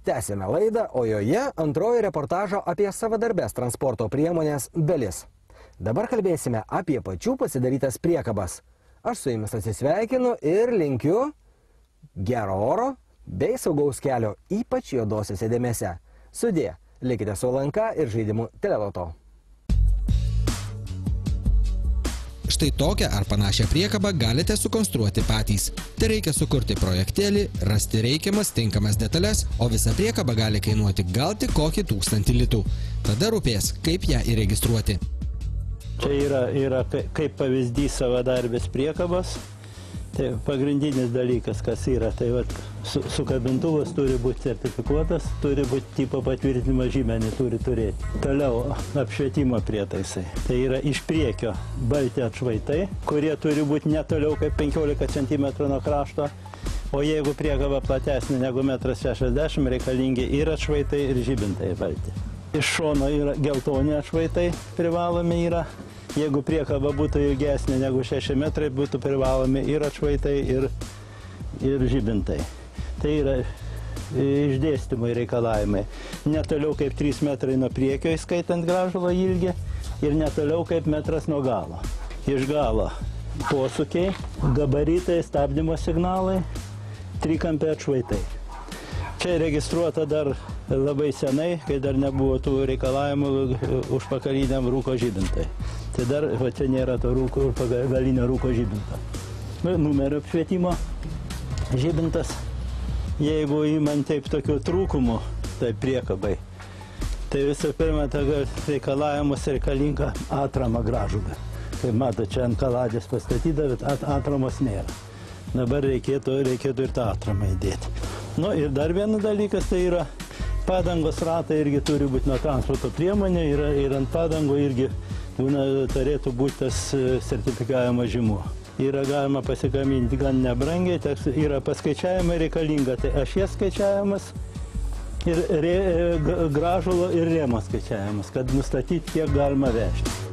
Tęsime laidą, o joje antroji reportažo apie savadarbės transporto priemonės dalis. Dabar kalbėsime apie pačių pasidarytas priekabas. Aš su jumis atsisveikinu ir linkiu gero oro bei saugaus kelio, ypač juodosiose dėmėse. Sudie, likite su LNK ir žaidimu Teleloto. Štai tokią ar panašią priekabą galite sukonstruoti patys. Tai reikia sukurti projektėlį, rasti reikiamas tinkamas detalės, o visa priekaba gali kainuoti gal tik kokį 1000 litų. Tada rūpės, kaip ją įregistruoti. Čia yra kaip pavyzdys savadarbės priekabos. Tai pagrindinis dalykas, kas yra, tai sukabintuvas turi būti sertifikuotas, turi būti tipo patvirtinimo žymenį, turi turėti. Toliau apšvietimo prietaisai. Tai yra iš priekio balti atšvaitai, kurie turi būti ne toliau kaip 15 cm nuo krašto, o jeigu priekaba platesnė negu 1,60 m, reikalingi ir atšvaitai, ir žibintai balti. Iš šono yra geltoni atšvaitai, privalomi yra. Jeigu priekaba būtų ilgesnė negu 6 metrai, būtų privalomi ir atšvaitai, ir žibintai. Tai yra išdėstymai reikalavimai. Netoliau kaip 3 metrai nuo priekio, įskaitant grąžulo ilgį, ir netoliau kaip metras nuo galo. Iš galo posūkiai, gabaritai, stabdymo signalai, trikampiai atšvaitai. Čia registruota dar labai senai, kai dar nebuvo tų reikalavimų užpakaliniam rūko žibintai. Tai dar čia nėra to galinio rūko žibinto. Numerio apšvietimo žibintas. Jeigu įman taip tokių trūkumų, tai priekabai, tai visų pirma, reikalavimus reikalinga atrama grąžulė. Kaip mato, čia ant kaladės pastatyta, bet atramos nėra. Dabar reikėtų ir tą atramą įdėti. Nu ir dar vienas dalykas, tai yra padangos ratai irgi turi būti nuo transporto priemonė ir ant padangų irgi turėtų būti tas sertifikavimo žymuo. Yra galima pasigaminti gan nebrangiai, yra paskaičiavimai reikalinga, tai ašies skaičiavimas ir grąžulo ir rėmo skaičiavimas, kad nustatyti, kiek galima vežti.